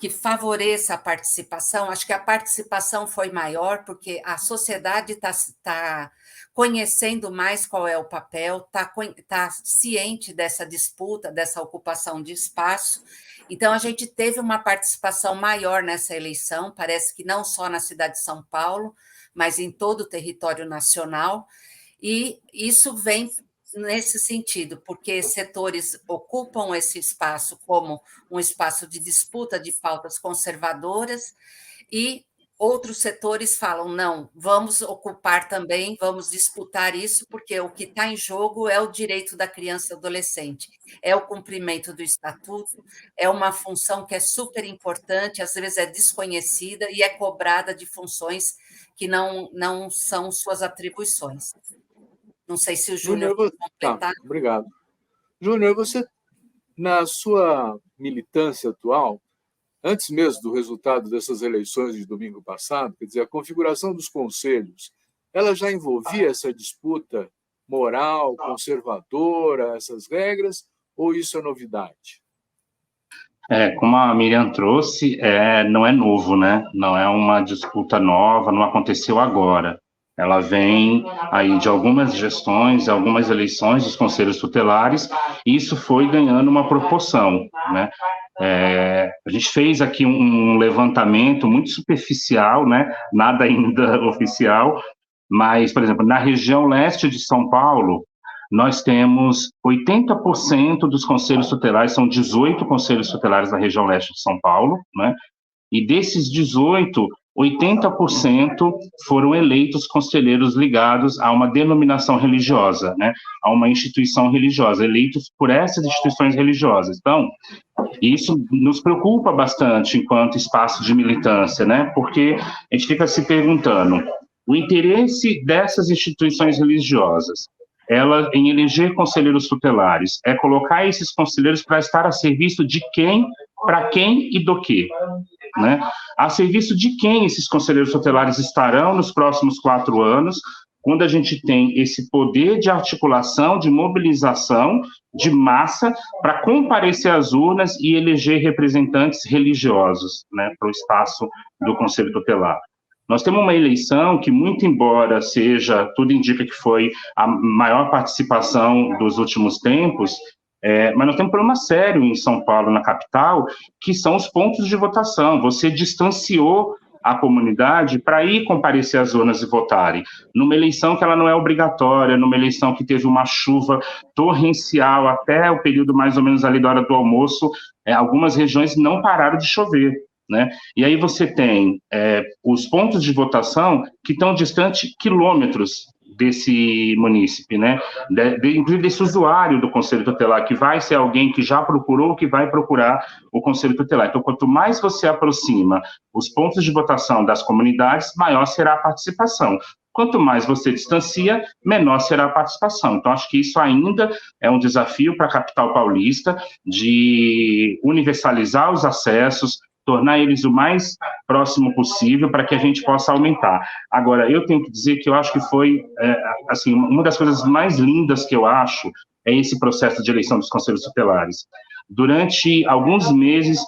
que favoreça a participação, acho que a participação foi maior, porque a sociedade está conhecendo mais qual é o papel, está ciente dessa disputa, dessa ocupação de espaço. Então, a gente teve uma participação maior nessa eleição, parece que não só na cidade de São Paulo, mas em todo o território nacional, e isso vem nesse sentido, porque setores ocupam esse espaço como um espaço de disputa de pautas conservadoras e outros setores falam, não, vamos ocupar também, vamos disputar isso, porque o que está em jogo é o direito da criança e adolescente, é o cumprimento do estatuto, é uma função que é super importante, às vezes é desconhecida e é cobrada de funções que não são suas atribuições. Não sei se o Júnior vai completar. Tá, obrigado. Júnior, você, na sua militância atual, antes mesmo do resultado dessas eleições de domingo passado, quer dizer, a configuração dos conselhos, ela já envolvia essa disputa moral, conservadora, essas regras, ou isso é novidade? Como a Miriam trouxe, não é novo, né? Não é uma disputa nova, não aconteceu agora. Ela vem aí de algumas gestões, algumas eleições dos conselhos tutelares, e isso foi ganhando uma proporção, né? A gente fez aqui um levantamento muito superficial, né? Nada ainda oficial, mas, por exemplo, na região leste de São Paulo, nós temos 80% dos conselhos tutelares, são 18 conselhos tutelares na região leste de São Paulo, né? E desses 18, 80% foram eleitos conselheiros ligados a uma denominação religiosa, né? A uma instituição religiosa, eleitos por essas instituições religiosas. Então, isso nos preocupa bastante enquanto espaço de militância, né? Porque a gente fica se perguntando, o interesse dessas instituições religiosas, ela em eleger conselheiros tutelares, é colocar esses conselheiros para estar a serviço de quem, para quem e do quê? Né? A serviço de quem esses conselheiros tutelares estarão nos próximos 4 anos, quando a gente tem esse poder de articulação, de mobilização, de massa, para comparecer às urnas e eleger representantes religiosos, né, para o espaço do Conselho Tutelar. Nós temos uma eleição que, muito embora seja, tudo indica que foi a maior participação dos últimos tempos, mas nós temos um problema sério em São Paulo, na capital, que são os pontos de votação. Você distanciou a comunidade para ir comparecer às urnas e votarem, numa eleição que ela não é obrigatória, numa eleição que teve uma chuva torrencial até o período mais ou menos ali da hora do almoço, algumas regiões não pararam de chover, né? E aí você tem os pontos de votação que estão distantes quilômetros desse munícipe, né? Inclusive desse usuário do Conselho Tutelar, que vai ser alguém que já procurou, que vai procurar o Conselho Tutelar. Então, quanto mais você aproxima os pontos de votação das comunidades, maior será a participação. Quanto mais você distancia, menor será a participação. Então, acho que isso ainda é um desafio para a capital paulista, de universalizar os acessos, tornar eles o mais próximo possível para que a gente possa aumentar. Agora, eu tenho que dizer que eu acho que foi, assim, uma das coisas mais lindas que eu acho é esse processo de eleição dos conselhos tutelares. Durante alguns meses,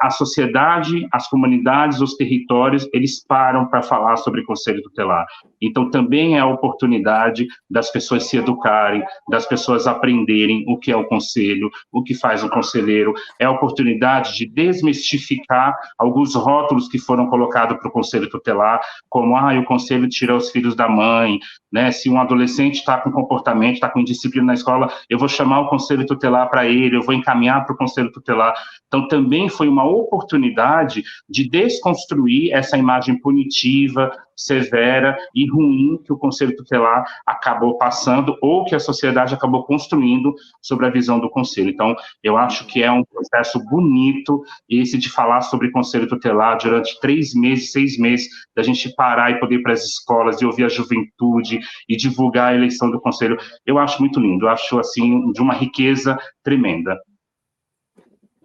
a sociedade, as comunidades, os territórios, eles param para falar sobre conselho tutelar. Então, também é a oportunidade das pessoas se educarem, das pessoas aprenderem o que é o conselho, o que faz um conselheiro. É a oportunidade de desmistificar alguns rótulos que foram colocados para o conselho tutelar, como, o conselho tira os filhos da mãe, né? Se um adolescente está com comportamento, está com indisciplina na escola, eu vou chamar o conselho tutelar para ele, eu vou encaminhar para o conselho tutelar. Então, também foi uma oportunidade de desconstruir essa imagem punitiva, severa e ruim que o Conselho Tutelar acabou passando ou que a sociedade acabou construindo sobre a visão do Conselho. Então, eu acho que é um processo bonito esse de falar sobre Conselho Tutelar durante 3 meses, 6 meses, da gente parar e poder ir para as escolas e ouvir a juventude e divulgar a eleição do Conselho. Eu acho muito lindo, eu acho, assim, de uma riqueza tremenda.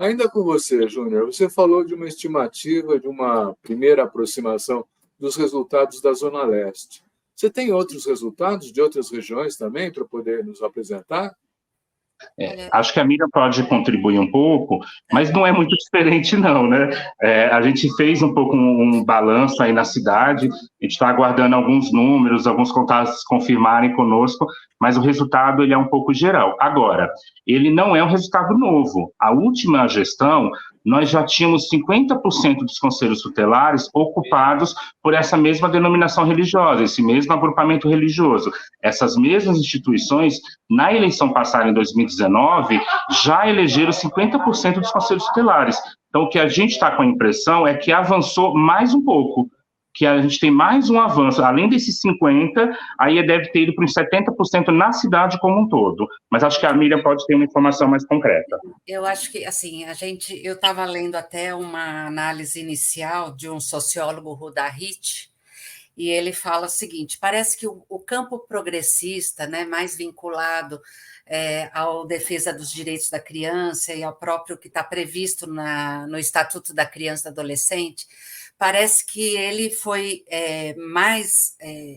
Ainda com você, Júnior, você falou de uma estimativa, de uma primeira aproximação dos resultados da Zona Leste. Você tem outros resultados de outras regiões também para poder nos apresentar? Acho que a Miriam pode contribuir um pouco, mas não é muito diferente, não, né? A gente fez um pouco um balanço aí na cidade, a gente está aguardando alguns números, alguns contatos confirmarem conosco, mas o resultado ele é um pouco geral. Agora, ele não é um resultado novo. A última gestão, nós já tínhamos 50% dos conselhos tutelares ocupados por essa mesma denominação religiosa, esse mesmo agrupamento religioso. Essas mesmas instituições, na eleição passada, em 2019, já elegeram 50% dos conselhos tutelares. Então, o que a gente está com a impressão é que avançou mais um pouco, que a gente tem mais um avanço, além desses 50%, aí deve ter ido para uns 70% na cidade como um todo. Mas acho que a Miriam pode ter uma informação mais concreta. Eu acho que, assim, eu estava lendo até uma análise inicial de um sociólogo, Ruda Hit, e ele fala o seguinte: parece que o campo progressista, né, mais vinculado à defesa dos direitos da criança e ao próprio que está previsto no Estatuto da Criança e do Adolescente, parece que ele foi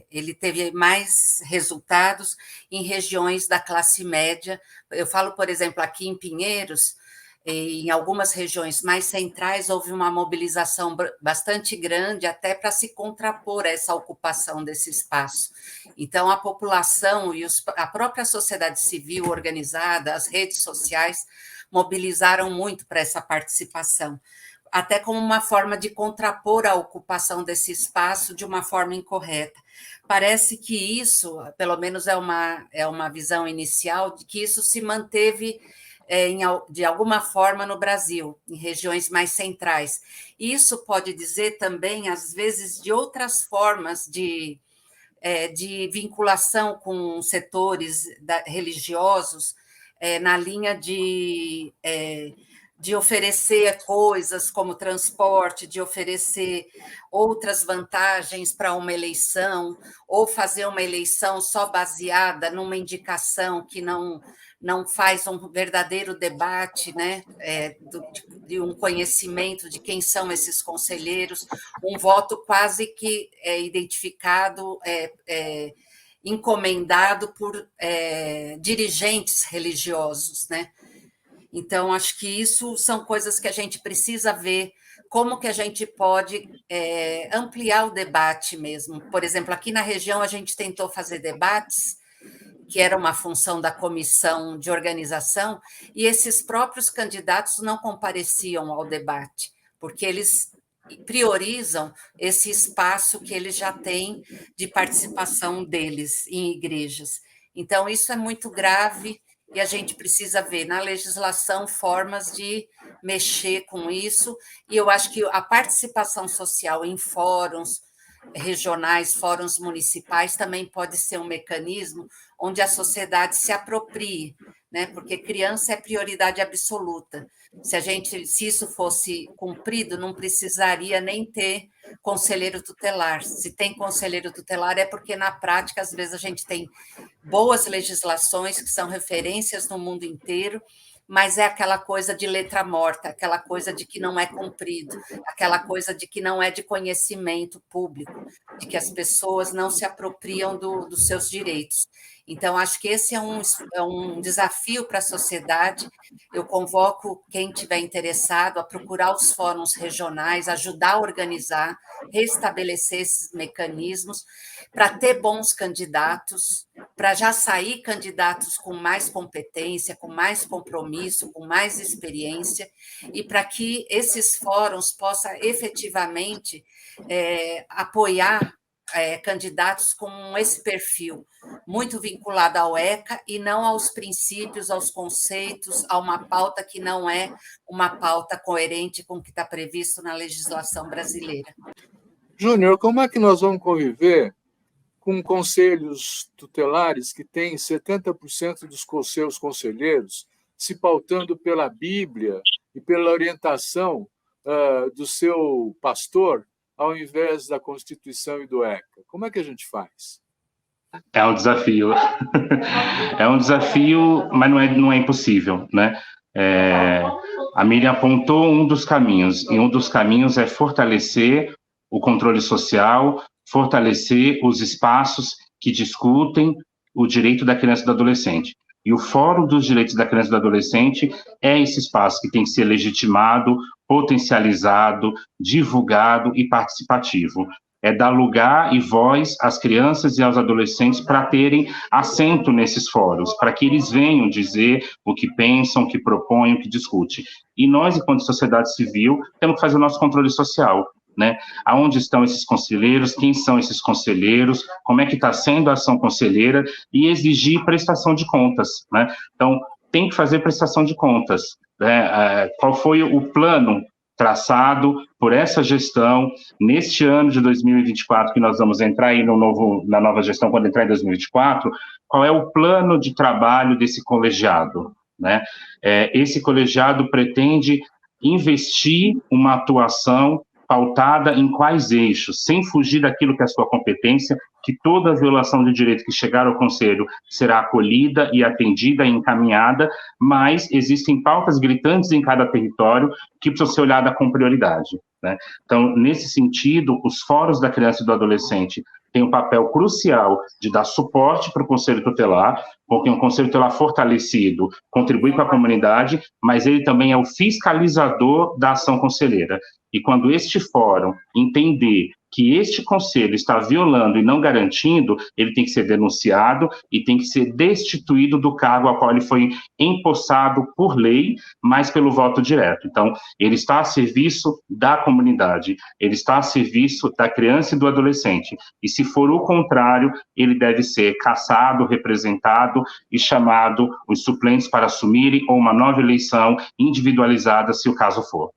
ele teve mais resultados em regiões da classe média. Eu falo, por exemplo, aqui em Pinheiros, em algumas regiões mais centrais, houve uma mobilização bastante grande até para se contrapor a essa ocupação desse espaço. Então, a população e a própria sociedade civil organizada, as redes sociais, mobilizaram muito para essa participação, até como uma forma de contrapor a ocupação desse espaço de uma forma incorreta. Parece que isso, pelo menos é uma visão inicial, de que isso se manteve de alguma forma no Brasil, em regiões mais centrais. Isso pode dizer também, às vezes, de outras formas de vinculação com setores religiosos, na linha de oferecer coisas como transporte, de oferecer outras vantagens para uma eleição, ou fazer uma eleição só baseada numa indicação que não faz um verdadeiro debate, né, de um conhecimento de quem são esses conselheiros, um voto quase que identificado, encomendado por dirigentes religiosos, né? Então, acho que isso são coisas que a gente precisa ver, como que a gente pode ampliar o debate mesmo. Por exemplo, aqui na região a gente tentou fazer debates, que era uma função da comissão de organização, e esses próprios candidatos não compareciam ao debate, porque eles priorizam esse espaço que eles já têm de participação deles em igrejas. Então, isso é muito grave, e a gente precisa ver na legislação formas de mexer com isso, e eu acho que a participação social em fóruns regionais, fóruns municipais, também pode ser um mecanismo onde a sociedade se aproprie, né? Porque criança é prioridade absoluta. Se isso fosse cumprido, não precisaria nem ter conselheiro tutelar. Se tem conselheiro tutelar é porque, na prática, às vezes a gente tem boas legislações que são referências no mundo inteiro, mas é aquela coisa de letra morta, aquela coisa de que não é cumprido, aquela coisa de que não é de conhecimento público, de que as pessoas não se apropriam dos seus direitos. Então, acho que esse é um desafio para a sociedade. Eu convoco quem estiver interessado a procurar os fóruns regionais, ajudar a organizar, restabelecer esses mecanismos, para ter bons candidatos, para já sair candidatos com mais competência, com mais compromisso, com mais experiência, e para que esses fóruns possam efetivamente apoiar candidatos com esse perfil, muito vinculado ao ECA e não aos princípios, aos conceitos, a uma pauta que não é uma pauta coerente com o que está previsto na legislação brasileira. Júnior, como é que nós vamos conviver com conselhos tutelares que têm 70% dos seus conselheiros se pautando pela Bíblia e pela orientação do seu pastor, ao invés da Constituição e do ECA? Como é que a gente faz? É um desafio. É um desafio, mas não é impossível, né? a Miriam apontou um dos caminhos, e um dos caminhos é fortalecer o controle social, fortalecer os espaços que discutem o direito da criança e do adolescente. E o Fórum dos Direitos da Criança e do Adolescente é esse espaço que tem que ser legitimado, potencializado, divulgado e participativo. É dar lugar e voz às crianças e aos adolescentes para terem assento nesses fóruns, para que eles venham dizer o que pensam, o que propõem, o que discutem. E nós, enquanto sociedade civil, temos que fazer o nosso controle social, né? Aonde estão esses conselheiros, quem são esses conselheiros, como é que está sendo a ação conselheira, e exigir prestação de contas, né? Então, tem que fazer prestação de contas, né? Qual foi o plano traçado por essa gestão neste ano de 2024, que nós vamos entrar aí na nova gestão, quando entrar em 2024, qual é o plano de trabalho desse colegiado, né? Esse colegiado pretende investir uma atuação pautada em quais eixos, sem fugir daquilo que é a sua competência, que toda violação de direito que chegar ao Conselho será acolhida e atendida e encaminhada, mas existem pautas gritantes em cada território que precisam ser olhadas com prioridade, né? Então, nesse sentido, os fóruns da criança e do adolescente têm um papel crucial de dar suporte para o Conselho Tutelar, porque um Conselho Tutelar fortalecido contribui com a comunidade, mas ele também é o fiscalizador da ação conselheira. E quando este fórum entender que este conselho está violando e não garantindo, ele tem que ser denunciado e tem que ser destituído do cargo ao qual ele foi empossado por lei, mas pelo voto direto. Então, ele está a serviço da comunidade, ele está a serviço da criança e do adolescente. E se for o contrário, ele deve ser cassado, representado e chamado os suplentes para assumirem ou uma nova eleição individualizada, se o caso for.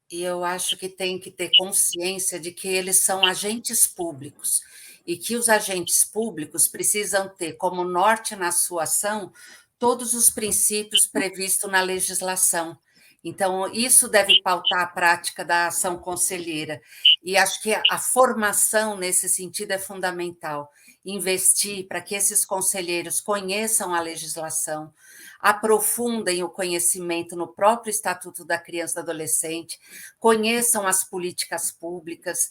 E eu acho que tem que ter consciência de que eles são agentes públicos e que os agentes públicos precisam ter como norte na sua ação todos os princípios previstos na legislação. Então, isso deve pautar a prática da ação conselheira. E acho que a formação nesse sentido é fundamental. Investir para que esses conselheiros conheçam a legislação, aprofundem o conhecimento no próprio Estatuto da Criança e do Adolescente, conheçam as políticas públicas,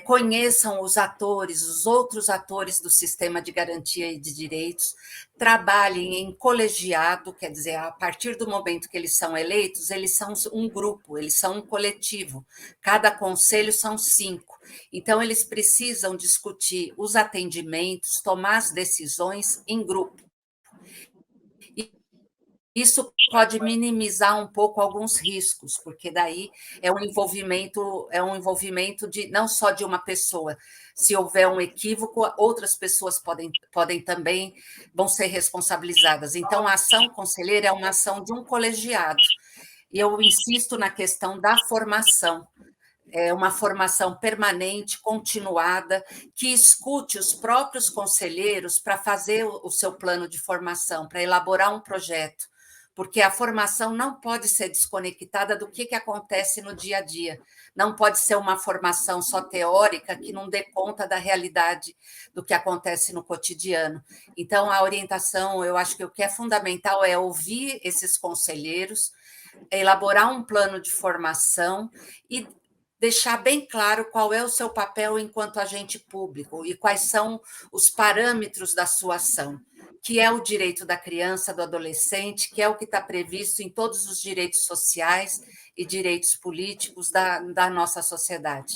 conheçam os atores, os outros atores do sistema de garantia de direitos, trabalhem em colegiado, quer dizer, a partir do momento que eles são eleitos, eles são um grupo, eles são um coletivo, cada conselho são 5. Então, eles precisam discutir os atendimentos, tomar as decisões em grupo. Isso pode minimizar um pouco alguns riscos, porque daí é um envolvimento de não só de uma pessoa. Se houver um equívoco, outras pessoas podem também vão ser responsabilizadas. Então, a ação conselheira é uma ação de um colegiado. E eu insisto na questão da formação. É uma formação permanente, continuada, que escute os próprios conselheiros para fazer o seu plano de formação, para elaborar um projeto, porque a formação não pode ser desconectada do que acontece no dia a dia. Não pode ser uma formação só teórica que não dê conta da realidade do que acontece no cotidiano. Então, a orientação, eu acho que o que é fundamental é ouvir esses conselheiros, elaborar um plano de formação e deixar bem claro qual é o seu papel enquanto agente público e quais são os parâmetros da sua ação, que é o direito da criança, do adolescente, que é o que está previsto em todos os direitos sociais e direitos políticos da nossa sociedade.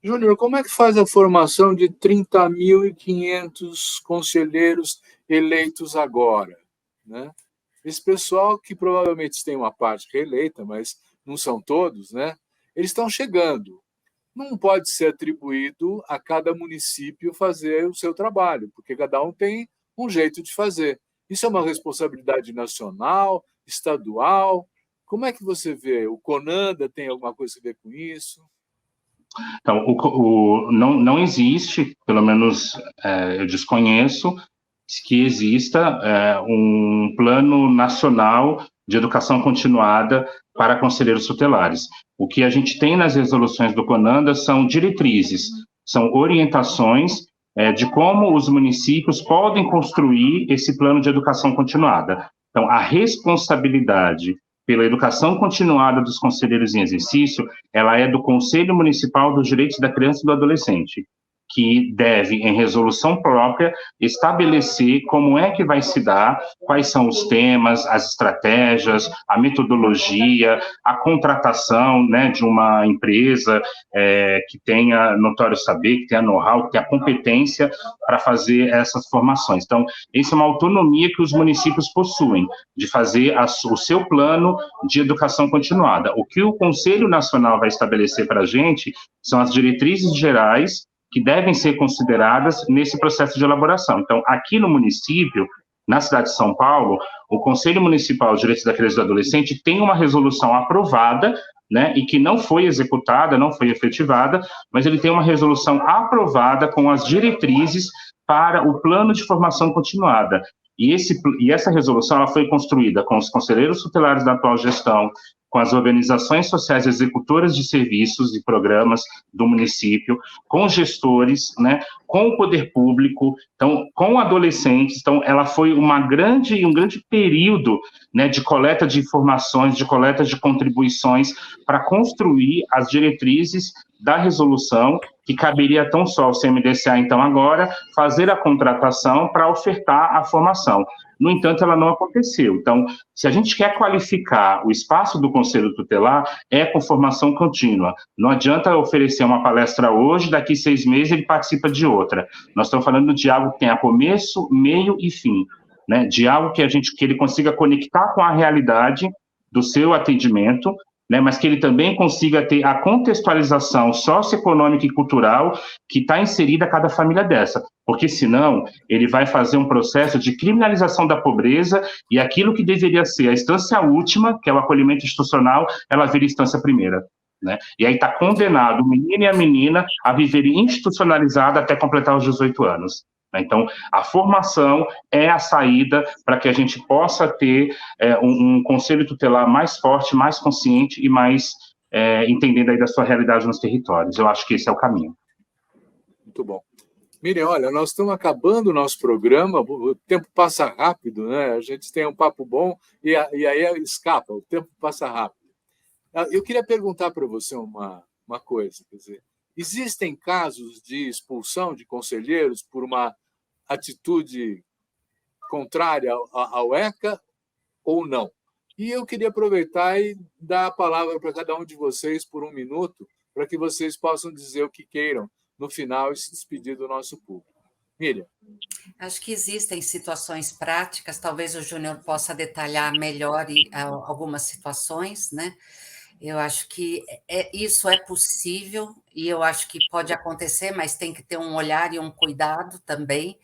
Júnior, como é que faz a formação de 30.500 conselheiros eleitos agora, né? Esse pessoal que provavelmente tem uma parte reeleita, mas não são todos, né? Eles estão chegando. Não pode ser atribuído a cada município fazer o seu trabalho, porque cada um tem um jeito de fazer. Isso é uma responsabilidade nacional, estadual. Como é que você vê? O CONANDA tem alguma coisa a ver com isso? Então, não existe, pelo menos eu desconheço, que exista um plano nacional de educação continuada para conselheiros tutelares. O que a gente tem nas resoluções do CONANDA são diretrizes, são orientações de como os municípios podem construir esse plano de educação continuada. Então, a responsabilidade pela educação continuada dos conselheiros em exercício, ela é do Conselho Municipal dos Direitos da Criança e do Adolescente, que deve, em resolução própria, estabelecer como é que vai se dar, quais são os temas, as estratégias, a metodologia, a contratação, né, de uma empresa que tenha notório saber, que tenha know-how, que tenha competência para fazer essas formações. Então, essa é uma autonomia que os municípios possuem, de fazer o seu plano de educação continuada. O que o Conselho Nacional vai estabelecer para a gente são as diretrizes gerais que devem ser consideradas nesse processo de elaboração. Então, aqui no município, na cidade de São Paulo, o Conselho Municipal de Direitos da Criança e do Adolescente tem uma resolução aprovada, né, e que não foi executada, não foi efetivada, mas ele tem uma resolução aprovada com as diretrizes para o plano de formação continuada. E essa resolução ela foi construída com os conselheiros tutelares da atual gestão, com as organizações sociais executoras de serviços e programas do município, com gestores, né, com o poder público, então, com adolescentes. Então, ela foi um grande período, né, de coleta de informações, de coleta de contribuições para construir as diretrizes da resolução, que caberia tão só ao CMDCA, então, agora, fazer a contratação para ofertar a formação. No entanto, ela não aconteceu. Então, se a gente quer qualificar o espaço do Conselho Tutelar, é com formação contínua. Não adianta oferecer uma palestra hoje, daqui 6 meses ele participa de outra. Nós estamos falando de algo que tenha começo, meio e fim, né? De algo que ele consiga conectar com a realidade do seu atendimento, né, mas que ele também consiga ter a contextualização socioeconômica e cultural que está inserida a cada família dessa, porque senão ele vai fazer um processo de criminalização da pobreza e aquilo que deveria ser a instância última, que é o acolhimento institucional, ela vira instância primeira, né? E aí está condenado o menino e a menina a viverem institucionalizada até completar os 18 anos. Então, a formação é a saída para que a gente possa ter um conselho tutelar mais forte, mais consciente e mais entendendo aí da sua realidade nos territórios. Eu acho que esse é o caminho. Muito bom. Miriam, olha, nós estamos acabando o nosso programa, o tempo passa rápido, né? A gente tem um papo bom e aí escapa, o tempo passa rápido. Eu queria perguntar para você uma coisa, quer dizer, existem casos de expulsão de conselheiros por uma atitude contrária ao ECA ou não? E eu queria aproveitar e dar a palavra para cada um de vocês por 1 minuto, para que vocês possam dizer o que queiram no final e se despedir do nosso público. Miriam. Acho que existem situações práticas, talvez o Júnior possa detalhar melhor algumas situações, né? Eu acho que isso é possível e eu acho que pode acontecer, mas tem que ter um olhar e um cuidado também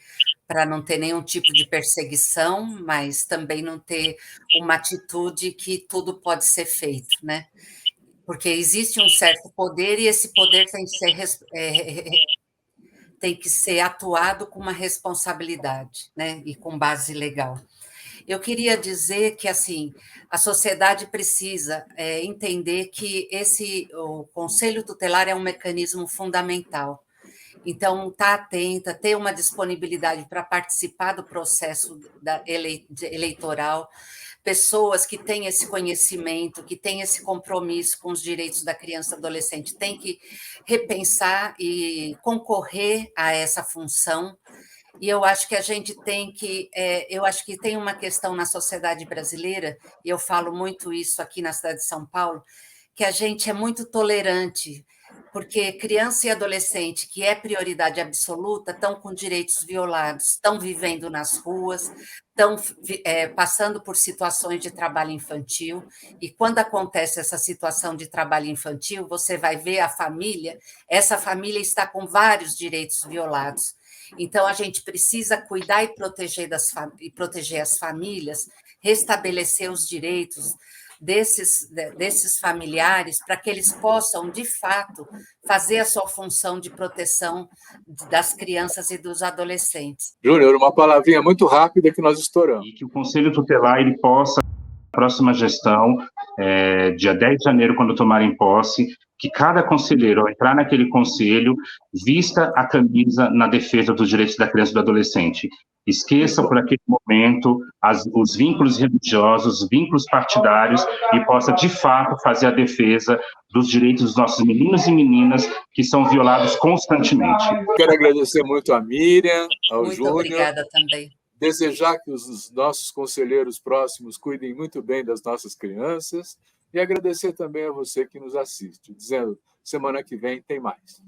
para não ter nenhum tipo de perseguição, mas também não ter uma atitude que tudo pode ser feito, né? Porque existe um certo poder e esse poder tem que ser atuado com uma responsabilidade, né? E com base legal. Eu queria dizer que, assim, a sociedade precisa entender que o Conselho Tutelar é um mecanismo fundamental. Então, estar atenta, ter uma disponibilidade para participar do processo eleitoral, pessoas que têm esse conhecimento, que têm esse compromisso com os direitos da criança e adolescente, têm que repensar e concorrer a essa função. E eu acho que a gente tem que... eu acho que tem uma questão na sociedade brasileira, e eu falo muito isso aqui na cidade de São Paulo, que a gente é muito tolerante, porque criança e adolescente, que é prioridade absoluta, estão com direitos violados, estão vivendo nas ruas, estão passando por situações de trabalho infantil, e quando acontece essa situação de trabalho infantil, você vai ver essa família está com vários direitos violados. Então, a gente precisa cuidar e proteger as famílias, restabelecer os direitos desses familiares para que eles possam, de fato, fazer a sua função de proteção das crianças e dos adolescentes. Júnior, uma palavrinha muito rápida que nós estouramos. E que o Conselho Tutelar ele possa, na próxima gestão, dia 10 de janeiro, quando tomarem posse, que cada conselheiro, ao entrar naquele conselho, vista a camisa na defesa dos direitos da criança e do adolescente. Esqueça por aquele momento os vínculos religiosos, os vínculos partidários e possa, de fato, fazer a defesa dos direitos dos nossos meninos e meninas que são violados constantemente. Quero agradecer muito a Miriam, ao Muito Júnior. obrigada também. Desejar que os nossos conselheiros próximos cuidem muito bem das nossas crianças e agradecer também a você que nos assiste, dizendo, semana que vem tem mais.